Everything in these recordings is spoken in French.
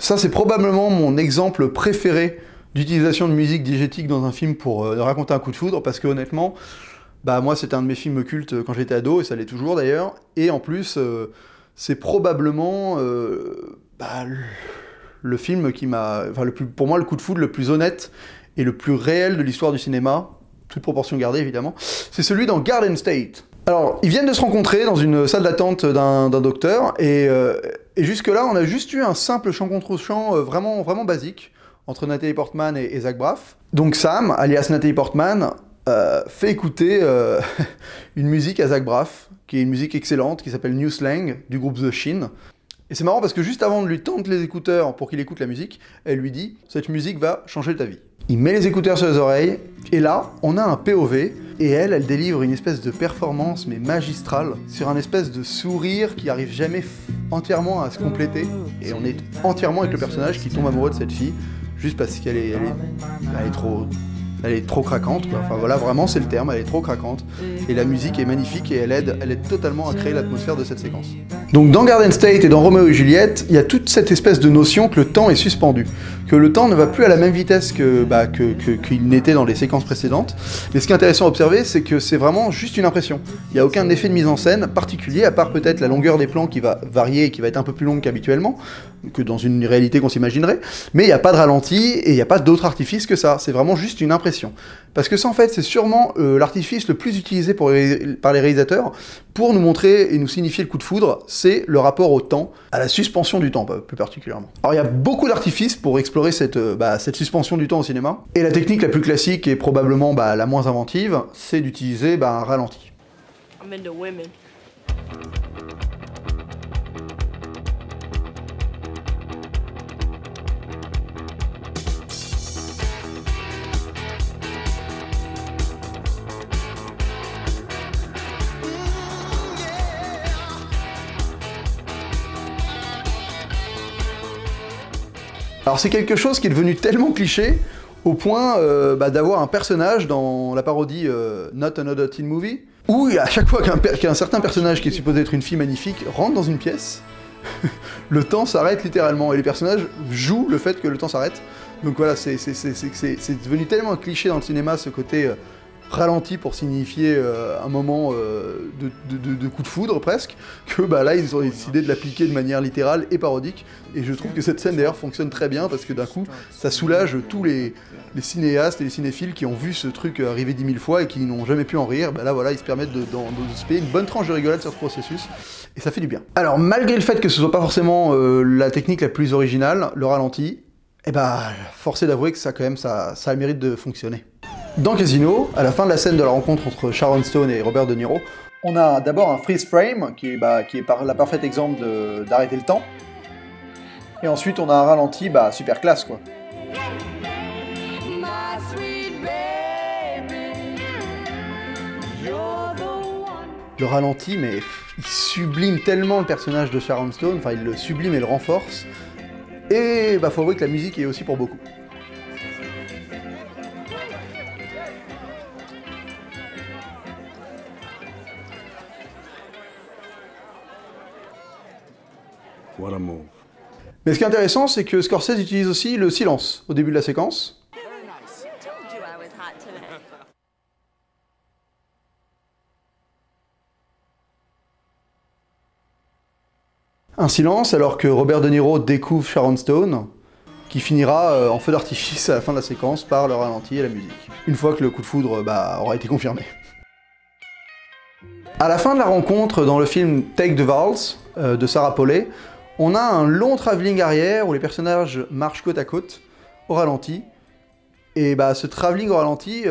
Ça, c'est probablement mon exemple préféré d'utilisation de musique diégétique dans un film pour raconter un coup de foudre, parce que honnêtement, bah moi c'était un de mes films cultes quand j'étais ado, et ça l'est toujours d'ailleurs, et en plus, c'est probablement le film qui m'a... Enfin, pour moi, le coup de foudre le plus honnête et le plus réel de l'histoire du cinéma, toute proportion gardée évidemment, c'est celui dans Garden State. Alors, ils viennent de se rencontrer dans une salle d'attente d'un docteur, et jusque-là, on a juste eu un simple chant contre chant vraiment basique, entre Nathalie Portman et Zach Braff. Donc Sam, alias Nathalie Portman, fait écouter une musique à Zach Braff, qui est une musique excellente, qui s'appelle New Slang, du groupe The Shin. Et c'est marrant parce que juste avant de lui tendre les écouteurs pour qu'il écoute la musique, elle lui dit « Cette musique va changer ta vie ». Il met les écouteurs sur les oreilles, et là, on a un POV, et elle délivre une espèce de performance, mais magistrale, sur un espèce de sourire qui arrive jamais entièrement à se compléter, et on est entièrement avec le personnage qui tombe amoureux de cette fille, juste parce qu'elle est trop craquante, quoi. Enfin voilà, vraiment c'est le terme, elle est trop craquante, et la musique est magnifique, et elle aide totalement à créer l'atmosphère de cette séquence. Donc dans Garden State et dans Roméo et Juliette, il y a toute cette espèce de notion que le temps est suspendu, que le temps ne va plus à la même vitesse qu'il n'était dans les séquences précédentes, mais ce qui est intéressant à observer, c'est que c'est vraiment juste une impression. Il n'y a aucun effet de mise en scène particulier, à part peut-être la longueur des plans qui va varier et qui va être un peu plus longue qu'habituellement, que dans une réalité qu'on s'imaginerait, mais il n'y a pas de ralenti et il n'y a pas d'autre artifice que ça, c'est vraiment juste une impression. Parce que ça, en fait, c'est sûrement l'artifice le plus utilisé par les réalisateurs pour nous montrer et nous signifier le coup de foudre, c'est le rapport au temps, à la suspension du temps, plus particulièrement. Alors, il y a beaucoup d'artifices pour explorer cette suspension du temps au cinéma, et la technique la plus classique et probablement la moins inventive, c'est d'utiliser un ralenti. I'm into women. Alors c'est quelque chose qui est devenu tellement cliché, au point d'avoir un personnage dans la parodie Not Another Teen Movie, où à chaque fois qu'un certain personnage qui est supposé être une fille magnifique rentre dans une pièce, le temps s'arrête littéralement, et les personnages jouent le fait que le temps s'arrête. Donc voilà, c'est devenu tellement un cliché dans le cinéma, ce côté ralenti pour signifier un moment de coup de foudre presque, que là ils ont décidé de l'appliquer de manière littérale et parodique, et je trouve que cette scène d'ailleurs fonctionne très bien, parce que d'un coup ça soulage tous les cinéastes et les cinéphiles qui ont vu ce truc arriver 10 000 fois et qui n'ont jamais pu en rire. Là voilà, ils se permettent de se payer une bonne tranche de rigolade sur ce processus, et ça fait du bien. Alors malgré le fait que ce soit pas forcément la technique la plus originale, le ralenti, force est d'avouer que ça quand même ça a le mérite de fonctionner. Dans Casino, à la fin de la scène de la rencontre entre Sharon Stone et Robert De Niro, on a d'abord un freeze frame, qui est la parfaite exemple d'arrêter le temps. Et ensuite on a un ralenti, super classe quoi. Le ralenti, mais il sublime tellement le personnage de Sharon Stone, enfin il le sublime et le renforce. Et faut avouer que la musique est aussi pour beaucoup. Mais ce qui est intéressant, c'est que Scorsese utilise aussi le silence au début de la séquence. Un silence alors que Robert De Niro découvre Sharon Stone, qui finira en feu d'artifice à la fin de la séquence par le ralenti et la musique. Une fois que le coup de foudre aura été confirmé. À la fin de la rencontre dans le film Take the Vows de Sarah Polley, on a un long travelling arrière où les personnages marchent côte à côte, au ralenti. Et ce travelling au ralenti,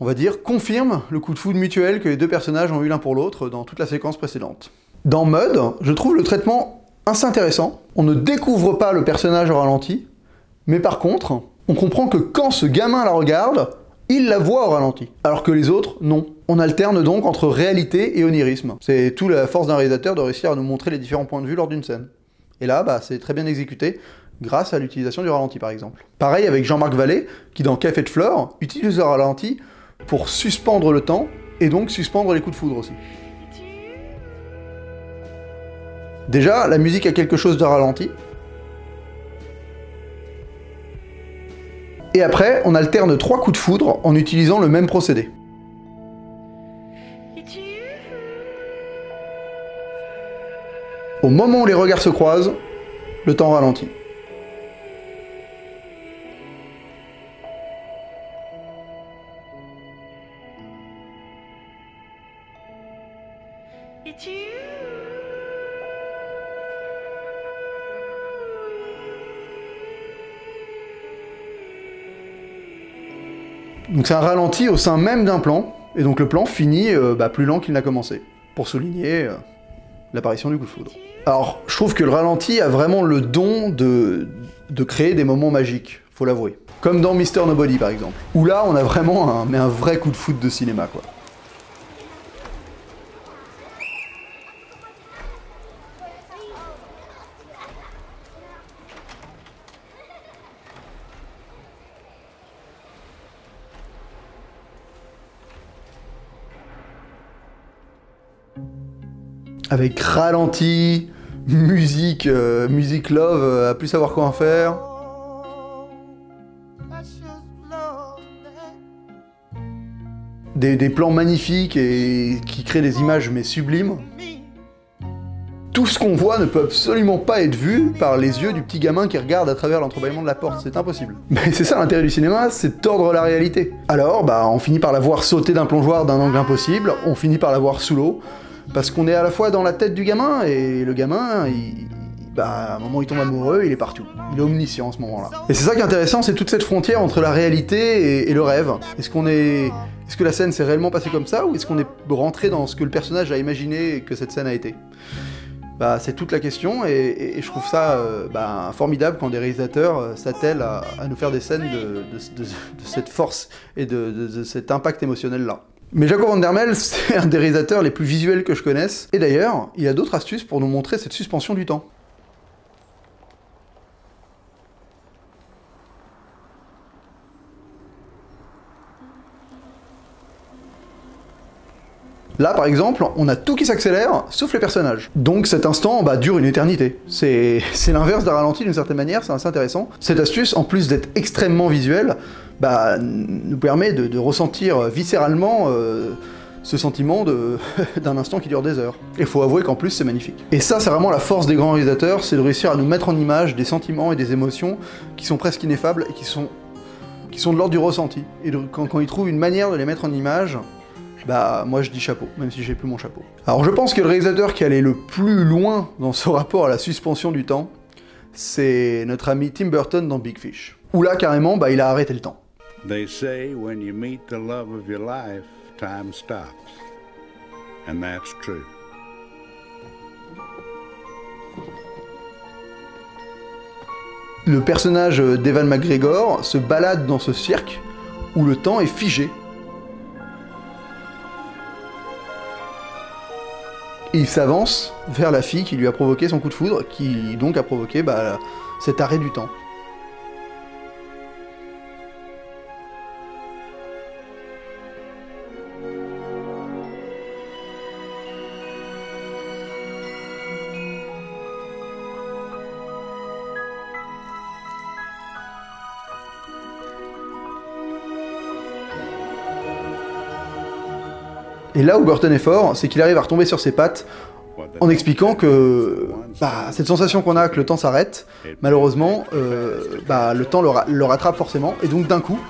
on va dire, confirme le coup de foudre mutuel que les deux personnages ont eu l'un pour l'autre dans toute la séquence précédente. Dans Mud, je trouve le traitement assez intéressant. On ne découvre pas le personnage au ralenti, mais par contre, on comprend que quand ce gamin la regarde, il la voit au ralenti, alors que les autres, non. On alterne donc entre réalité et onirisme. C'est toute la force d'un réalisateur de réussir à nous montrer les différents points de vue lors d'une scène. Et là, c'est très bien exécuté, grâce à l'utilisation du ralenti par exemple. Pareil avec Jean-Marc Vallée, qui dans Café de Flore, utilise le ralenti pour suspendre le temps, et donc suspendre les coups de foudre aussi. Déjà, la musique a quelque chose de ralenti, Et après, on alterne 3 coups de foudre en utilisant le même procédé. Au moment où les regards se croisent, le temps ralentit. Donc c'est un ralenti au sein même d'un plan, et donc le plan finit plus lent qu'il n'a commencé, pour souligner l'apparition du coup de foudre. Alors, je trouve que le ralenti a vraiment le don de créer des moments magiques, faut l'avouer. Comme dans Mr. Nobody par exemple, où là on a vraiment un vrai coup de foudre de cinéma quoi. Avec ralenti, musique love, à plus savoir quoi en faire. Des plans magnifiques et qui créent des images mais sublimes. Tout ce qu'on voit ne peut absolument pas être vu par les yeux du petit gamin qui regarde à travers l'entrebâillement de la porte, c'est impossible. Mais c'est ça l'intérêt du cinéma, c'est de tordre la réalité. Alors, on finit par la voir sauter d'un plongeoir d'un angle impossible, on finit par la voir sous l'eau, parce qu'on est à la fois dans la tête du gamin, et le gamin, à un moment où il tombe amoureux, il est partout. Il est omniscient à ce moment-là. Et c'est ça qui est intéressant, c'est toute cette frontière entre la réalité et le rêve. Est-ce que la scène s'est réellement passée comme ça, ou est-ce qu'on est rentré dans ce que le personnage a imaginé que cette scène a été? C'est toute la question, et je trouve ça formidable quand des réalisateurs s'attellent à nous faire des scènes de cette force et de cet impact émotionnel-là. Mais Jaco van der Mel, c'est un des réalisateurs les plus visuels que je connaisse, et d'ailleurs, il a d'autres astuces pour nous montrer cette suspension du temps. Là, par exemple, on a tout qui s'accélère, sauf les personnages. Donc cet instant dure une éternité. C'est l'inverse d'un ralenti d'une certaine manière, c'est assez intéressant. Cette astuce, en plus d'être extrêmement visuelle, nous permet de ressentir viscéralement ce sentiment d'un instant qui dure des heures. Et faut avouer qu'en plus c'est magnifique. Et ça, c'est vraiment la force des grands réalisateurs, c'est de réussir à nous mettre en image des sentiments et des émotions qui sont presque ineffables et qui sont de l'ordre du ressenti. Et quand ils trouvent une manière de les mettre en image, moi je dis chapeau, même si j'ai plus mon chapeau. Alors je pense que le réalisateur qui allait le plus loin dans ce rapport à la suspension du temps, c'est notre ami Tim Burton dans Big Fish. Où là, carrément, il a arrêté le temps. They say when you meet the love of your life, time stops. And that's true. Le personnage d'Ewan McGregor se balade dans ce cirque où le temps est figé. Et il s'avance vers la fille qui lui a provoqué son coup de foudre, qui donc a provoqué cet arrêt du temps. Et là où Burton est fort, c'est qu'il arrive à retomber sur ses pattes en expliquant que cette sensation qu'on a que le temps s'arrête, malheureusement, le temps le rattrape forcément, et donc d'un coup,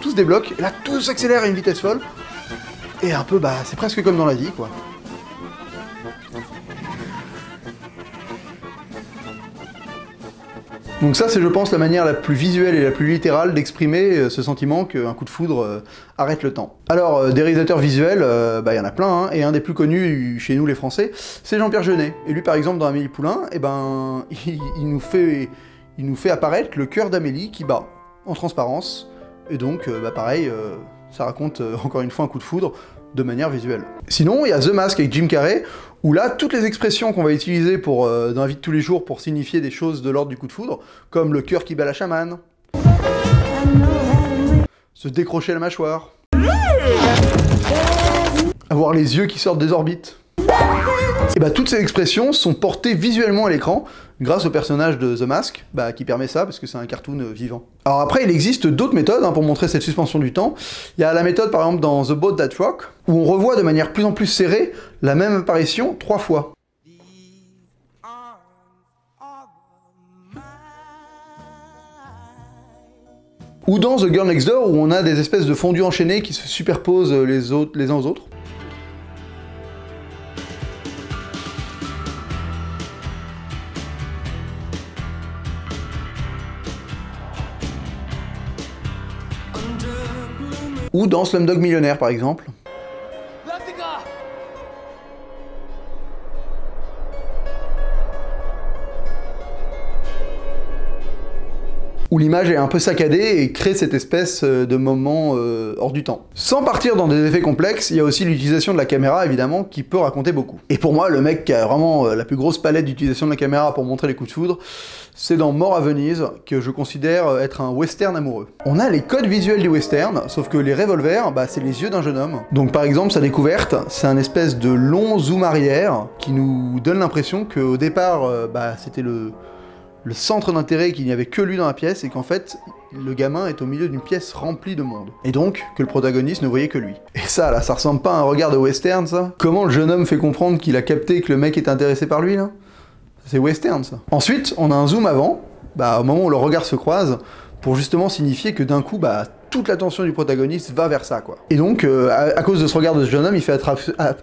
tout se débloque, et là tout s'accélère à une vitesse folle, et un peu, c'est presque comme dans la vie, quoi. Donc ça, c'est, je pense, la manière la plus visuelle et la plus littérale d'exprimer ce sentiment qu'un coup de foudre arrête le temps. Alors, des réalisateurs visuels, y en a plein, hein, et un des plus connus chez nous, les Français, c'est Jean-Pierre Jeunet. Et lui, par exemple, dans Amélie Poulain, il nous fait apparaître le cœur d'Amélie qui bat, en transparence, et donc, pareil, ça raconte, encore une fois, un coup de foudre, de manière visuelle. Sinon, il y a The Mask avec Jim Carrey, où là, toutes les expressions qu'on va utiliser dans la vie de tous les jours pour signifier des choses de l'ordre du coup de foudre, comme le cœur qui bat la chamane, se décrocher la mâchoire, avoir les yeux qui sortent des orbites, Et bah toutes ces expressions sont portées visuellement à l'écran grâce au personnage de The Mask, qui permet ça parce que c'est un cartoon vivant. Alors après, il existe d'autres méthodes pour montrer cette suspension du temps. Il y a la méthode par exemple dans The Boat That Rock, où on revoit de manière plus en plus serrée la même apparition 3 fois. Ou dans The Girl Next Door, où on a des espèces de fondus enchaînés qui se superposent les uns aux autres. Ou dans Slumdog Millionnaire par exemple. Où l'image est un peu saccadée et crée cette espèce de moment hors du temps. Sans partir dans des effets complexes, il y a aussi l'utilisation de la caméra évidemment qui peut raconter beaucoup. Et pour moi, le mec qui a vraiment la plus grosse palette d'utilisation de la caméra pour montrer les coups de foudre, c'est dans Mort à Venise, que je considère être un western amoureux. On a les codes visuels du western, sauf que les revolvers, c'est les yeux d'un jeune homme. Donc par exemple, sa découverte, c'est un espèce de long zoom arrière qui nous donne l'impression qu'au départ, c'était le centre d'intérêt, qu'il n'y avait que lui dans la pièce, et qu'en fait, le gamin est au milieu d'une pièce remplie de monde. Et donc, que le protagoniste ne voyait que lui. Et ça, là, ça ressemble pas à un regard de western, ça? Comment le jeune homme fait comprendre qu'il a capté que le mec est intéressé par lui, là? C'est western, ça. Ensuite, on a un zoom avant, au moment où le regard se croise, pour justement signifier que d'un coup, toute l'attention du protagoniste va vers ça, quoi. Et donc, à cause de ce regard de ce jeune homme, il fait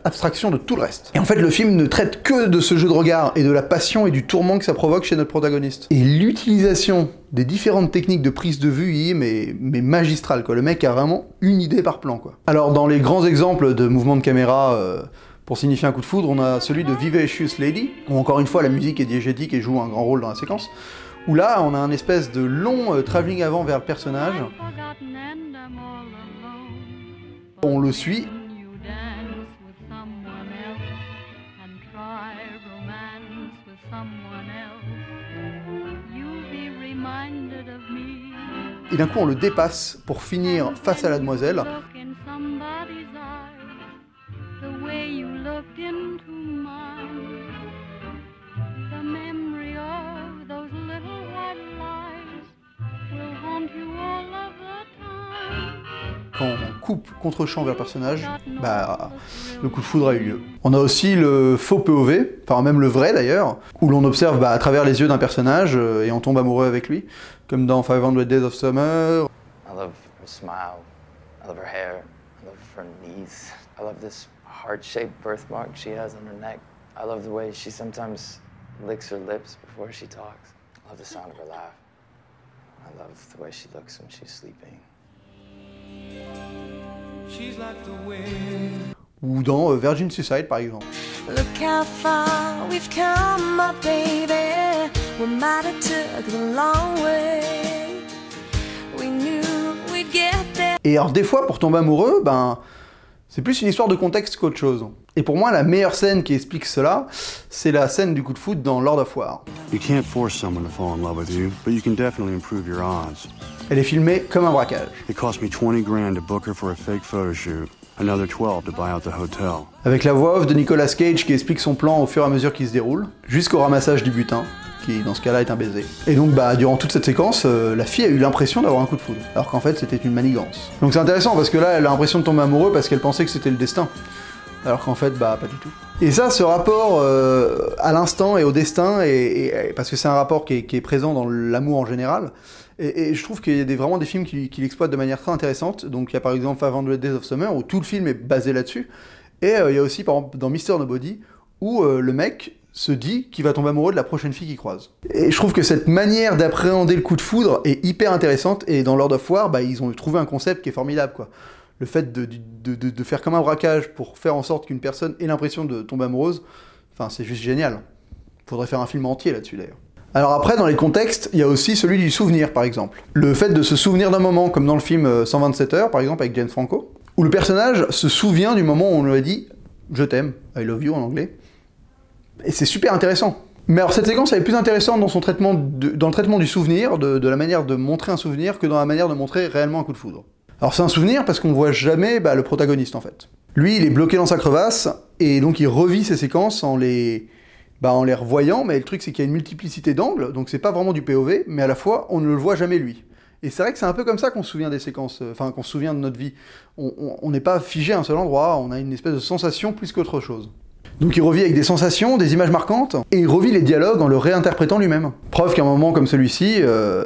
abstraction de tout le reste. Et en fait, le film ne traite que de ce jeu de regard, et de la passion et du tourment que ça provoque chez notre protagoniste. Et l'utilisation des différentes techniques de prise de vue y est mais magistrale, quoi. Le mec a vraiment une idée par plan, quoi. Alors, dans les grands exemples de mouvements de caméra pour signifier un coup de foudre, on a celui de Vivacious Lady, où encore une fois, la musique est diégétique et joue un grand rôle dans la séquence, où là, on a un espèce de long travelling avant vers le personnage. On le suit. Et d'un coup, on le dépasse pour finir face à la demoiselle. Quand on coupe contre-champ vers le personnage, le coup de foudre a eu lieu. On a aussi le faux POV, enfin même le vrai d'ailleurs, où l'on observe à travers les yeux d'un personnage et on tombe amoureux avec lui, comme dans 500 Days of Summer. I love her smile, I love her hair, I love her knees, I love this heart-shaped birthmark she has on her neck. I love the way she sometimes licks her lips before she talks. I love the sound of her laugh. I love the way she looks when she's sleeping. Ou dans Virgin Suicide par exemple. Look how far we've come, my baby. We might have took the long way. We knew we'd get there. Et alors des fois, pour tomber amoureux, c'est plus une histoire de contexte qu'autre chose. Et pour moi, la meilleure scène qui explique cela, c'est la scène du coup de foudre dans Lord of War. You can't force someone to fall in love with you, but you can definitely improve your odds. Elle est filmée comme un braquage. It cost me 20 grand to book her for a fake photo shoot, another 12 to buy out the hotel. Avec la voix off de Nicolas Cage qui explique son plan au fur et à mesure qu'il se déroule, jusqu'au ramassage du butin, qui dans ce cas-là est un baiser. Et donc durant toute cette séquence, la fille a eu l'impression d'avoir un coup de foudre, alors qu'en fait c'était une manigance. Donc c'est intéressant parce que là elle a l'impression de tomber amoureux parce qu'elle pensait que c'était le destin. Alors qu'en fait, pas du tout. Et ça, ce rapport à l'instant et au destin, parce que c'est un rapport qui est présent dans l'amour en général, et je trouve qu'il y a vraiment des films qui l'exploitent de manière très intéressante. Donc il y a par exemple 500 Days of Summer, où tout le film est basé là-dessus, et il y a aussi par exemple dans Mr. Nobody, où le mec se dit qu'il va tomber amoureux de la prochaine fille qu'il croise. Et je trouve que cette manière d'appréhender le coup de foudre est hyper intéressante, et dans Lord of War, ils ont trouvé un concept qui est formidable, quoi. Le fait de faire comme un braquage pour faire en sorte qu'une personne ait l'impression de tomber amoureuse, c'est juste génial. Faudrait faire un film entier là-dessus d'ailleurs. Alors après, dans les contextes, il y a aussi celui du souvenir par exemple. Le fait de se souvenir d'un moment, comme dans le film 127 heures par exemple avec James Franco, où le personnage se souvient du moment où on lui a dit « je t'aime », I love you en anglais. Et c'est super intéressant. Mais alors cette séquence elle est plus intéressante dans son traitement dans le traitement du souvenir, de la manière de montrer un souvenir, que dans la manière de montrer réellement un coup de foudre. Alors c'est un souvenir parce qu'on voit jamais le protagoniste en fait. Lui il est bloqué dans sa crevasse, Et donc il revit ces séquences en les revoyant, mais le truc c'est qu'il y a une multiplicité d'angles, donc c'est pas vraiment du POV, mais à la fois on ne le voit jamais lui. Et c'est vrai que c'est un peu comme ça qu'on se souvient des séquences, enfin qu'on se souvient de notre vie. On n'est pas figé à un seul endroit, on a une espèce de sensation plus qu'autre chose. Donc il revit avec des sensations, des images marquantes, et il revit les dialogues en le réinterprétant lui-même. Preuve qu'un moment comme celui-ci,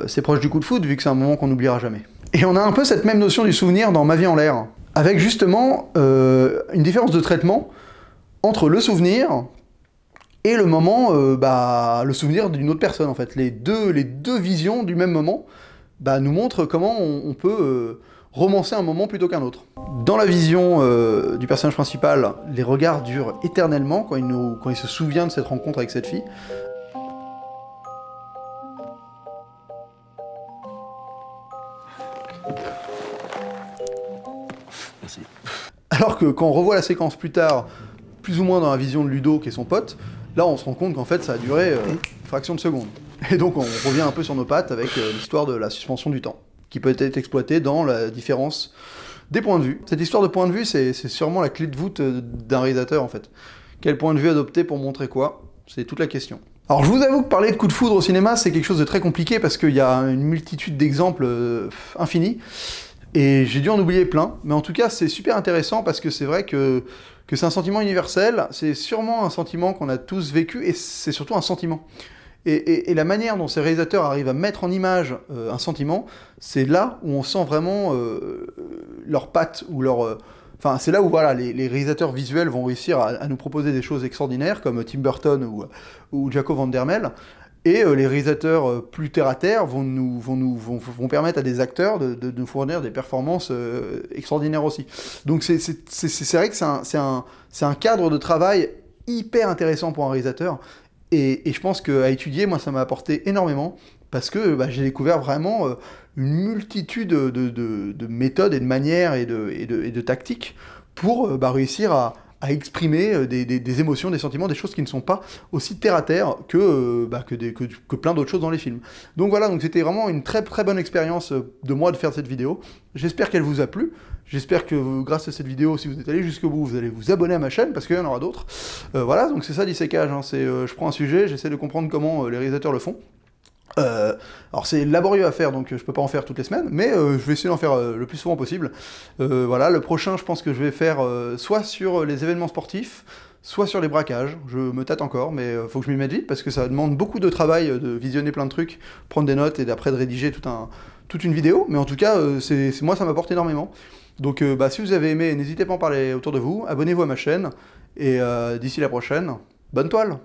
c'est proche du coup de foudre, vu que c'est un moment qu'on n'oubliera jamais. Et on a un peu cette même notion du souvenir dans Ma vie en l'air, avec justement une différence de traitement entre le souvenir et le moment, le souvenir d'une autre personne en fait. Les deux visions du même moment nous montrent comment on peut romancer un moment plutôt qu'un autre. Dans la vision du personnage principal, les regards durent éternellement quand il se souvient de cette rencontre avec cette fille. Merci. Alors que quand on revoit la séquence plus tard, plus ou moins dans la vision de Ludo qui est son pote, là on se rend compte qu'en fait ça a duré une fraction de seconde. Et donc on revient un peu sur nos pattes avec l'histoire de la suspension du temps, qui peut être exploitée dans la différence des points de vue. Cette histoire de point de vue, c'est sûrement la clé de voûte d'un réalisateur en fait. Quel point de vue adopter pour montrer quoi? C'est toute la question. Alors je vous avoue que parler de coup de foudre au cinéma, c'est quelque chose de très compliqué parce qu'il y a une multitude d'exemples infinis. Et j'ai dû en oublier plein, mais en tout cas c'est super intéressant parce que c'est vrai que c'est un sentiment universel, c'est sûrement un sentiment qu'on a tous vécu, et c'est surtout un sentiment. Et la manière dont ces réalisateurs arrivent à mettre en image un sentiment, c'est là où on sent vraiment leurs pattes, ou leur... Enfin, c'est là où voilà, les réalisateurs visuels vont réussir à nous proposer des choses extraordinaires, comme Tim Burton ou Jaco van der Mel. Et les réalisateurs plus terre-à-terre vont permettre à des acteurs de nous fournir des performances extraordinaires aussi. Donc c'est vrai que c'est un cadre de travail hyper intéressant pour un réalisateur. Et je pense qu'à étudier, moi, ça m'a apporté énormément, parce que j'ai découvert vraiment une multitude de méthodes et de manières et de tactiques pour réussir à exprimer des émotions, des sentiments, des choses qui ne sont pas aussi terre-à-terre que plein d'autres choses dans les films. Donc voilà, donc c'était vraiment une très très bonne expérience de moi de faire cette vidéo. J'espère qu'elle vous a plu. J'espère que grâce à cette vidéo, si vous êtes allé jusqu'au bout, vous allez vous abonner à ma chaîne, parce qu'il y en aura d'autres. Voilà, donc c'est ça l'ICKage, hein, je prends un sujet, j'essaie de comprendre comment les réalisateurs le font. Alors c'est laborieux à faire, donc je peux pas en faire toutes les semaines, mais je vais essayer d'en faire le plus souvent possible. Voilà, le prochain, je pense que je vais faire soit sur les événements sportifs, soit sur les braquages. Je me tâte encore, mais faut que je m'y mette vite, parce que ça demande beaucoup de travail de visionner plein de trucs, prendre des notes, et d'après de rédiger toute une vidéo. Mais en tout cas, moi ça m'apporte énormément. Donc si vous avez aimé, n'hésitez pas à en parler autour de vous, abonnez-vous à ma chaîne, et d'ici la prochaine, bonne toile!